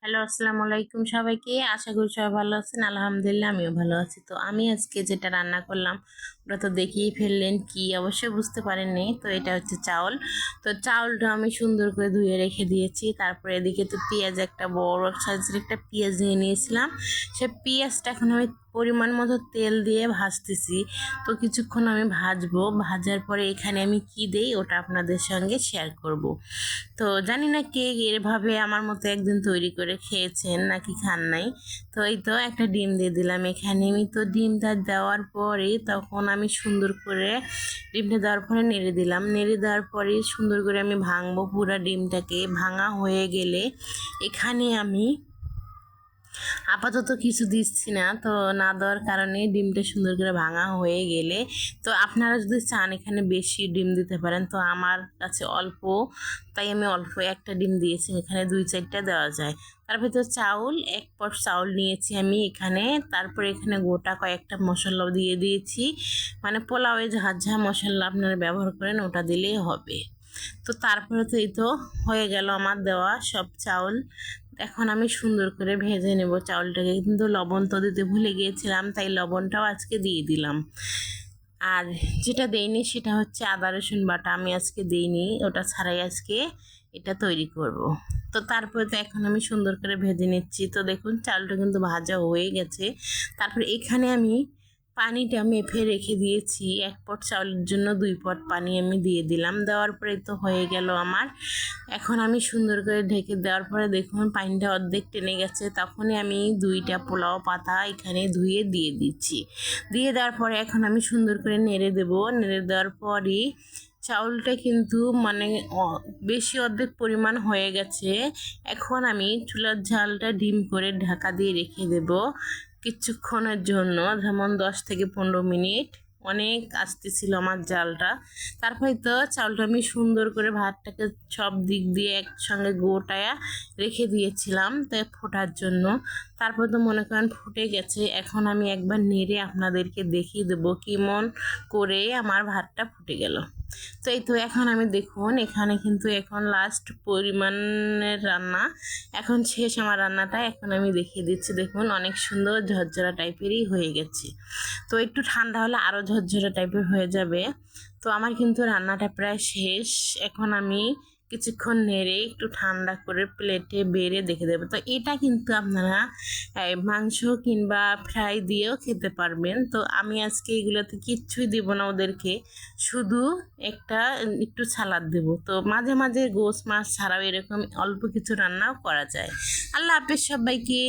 Hello, আসসালামু আলাইকুম সবাইকে। আশা করি সবাই ভালো আছেন। আলহামদুলিল্লাহ আমিও ভালো আছি। তো আমি আজকে যেটা রান্না করলাম ওটা তো দেখেই ফেললেন, কি অবশ্যই বুঝতে পারেননি। তো এটা হচ্ছে চাউল। তো চাউলটা আমি সুন্দর করে ধুয়ে রেখে দিয়েছি। তারপরে এদিকে তো পেঁয়াজ, একটা বড় সাইজের একটা পেঁয়াজ নিয়ে নিয়েছিলাম। সে পেঁয়াজটা এখন আমি পরিমাণ মতো তেল দিয়ে ভাজতেছি। তো কিছুক্ষণ আমি ভাজবো, ভাজার পরে এখানে আমি কি দেই ওটা আপনাদের সঙ্গে শেয়ার করব। তো জানি না কে এভাবে আমার মতো একদিন তৈরি করে খেয়েছেন নাকি খান নাই। তো এই তো একটা ডিম দিয়ে দিলাম এখানে। আমি তো ডিমটা দেওয়ার পরে তখন আমি সুন্দর করে ডিমটা দেওয়ার পরে নেড়ে দিলাম। নেড়ে দেওয়ার পরে সুন্দর করে আমি ভাঙবো পুরো ডিমটাকে। ভাঙা হয়ে গেলে এখানে আমি আপাতত কিছু দিচ্ছি না, তো না দেওয়ার কারণে ডিমটা সুন্দর করে ভাঙা হয়ে গেলে তো আপনারা যদি চান এখানে বেশি ডিম দিতে পারেন। তো আমার কাছে অল্প, তাই আমি অল্প একটা ডিম দিয়েছি। এখানে 2-4টা দেওয়া যায়। তার ভিতর চাউল, 1 পট চাউল নিয়েছি আমি এখানে। তারপরে এখানে গোটা কয়েকটা মশলা দিয়ে দিয়েছি। মানে পোলাওয়ে যা যা মশলা আপনারা ব্যবহার করেন ওটা দিলেই হবে। তো তারপরে তো এই তো হয়ে গেল আমার দেওয়া সব চাউল। এখন আমি সুন্দর করে ভেজে নেব চাউলটাকে। কিন্তু লবণ তো দিতে ভুলে গিয়েছিলাম, তাই লবণটাও আজকে দিয়ে দিলাম। আর যেটা দেইনি সেটা হচ্ছে আদা রসুন বাটা। আমি আজকে দিইনি, ওটা ছাড়াই আজকে এটা তৈরি করব। তো তারপরে তো এখন আমি সুন্দর করে ভেজে নিচ্ছি। তো দেখুন চালটা কিন্তু ভাজা হয়ে গেছে। তারপরে এখানে আমি পানিটা মেপে রেখে দিয়েছি। 1 পট চাউলের জন্য 2 পট পানি আমি দিয়ে দিলাম। দেওয়ার পরে তো হয়ে গেল আমার। এখন আমি সুন্দর করে ঢেকে দেওয়ার পরে দেখুন পানিটা অর্ধেক টেনে গেছে। তখনই আমি 2টা পোলাও পাতা এখানে ধুয়ে দিয়ে দিচ্ছি। দিয়ে দেওয়ার পরে এখন আমি সুন্দর করে নেড়ে দেবো। নেড়ে দেওয়ার পরই চাউলটা কিন্তু মানে বেশি অর্ধেক পরিমাণ হয়ে গেছে। এখন আমি চুলার ঝালটা ডিম করে ঢাকা দিয়ে রেখে দেব কিছুক্ষণের জন্য, যেমন 10 থেকে 15 মিনিট। অনেক আস্তে ছিল আমার জালটা। তারপরে তো চাউলটা আমি সুন্দর করে ভাতটাকে সব দিক দিয়ে একসঙ্গে গোটায়া রেখে দিয়েছিলাম তাই ফোটার জন্য। তারপর তো মনে করেন ফুটে গেছে। এখন আমি একবার নেড়ে আপনাদেরকে দেখিয়ে দেবো কেমন করে আমার ভাতটা ফুটে গেল। তো এই তো এখন আমি দেখুন এখানে কিন্তু এখন লাস্ট পরিমাণের রান্না, এখন শেষ আমার রান্নাটা। এখন আমি দেখিয়ে দিচ্ছি, দেখুন অনেক সুন্দর ঝরঝরা টাইপেরই হয়ে গেছে। তো একটু ঠান্ডা হলে আরও ঝরঝরা টাইপের হয়ে যাবে। তো আমার কিন্তু রান্নাটা প্রায় শেষ। এখন আমি কিছুক্ষণ নেড়ে একটু ঠান্ডা করে প্লেটে বেড়ে দেখে দেবো। তো এটা কিন্তু আপনারা মাংস কিংবা ফ্রাই দিয়েও খেতে পারবেন। তো আমি আজকে এগুলোতে কিচ্ছুই দেব না ওদেরকে, শুধু একটু সালাদ দেব। তো মাঝে মাঝে গোস মাছ ছাড়াও এরকম অল্প কিছু রান্নাও করা যায়। আল্লাহ হাফেজ সবাইকে।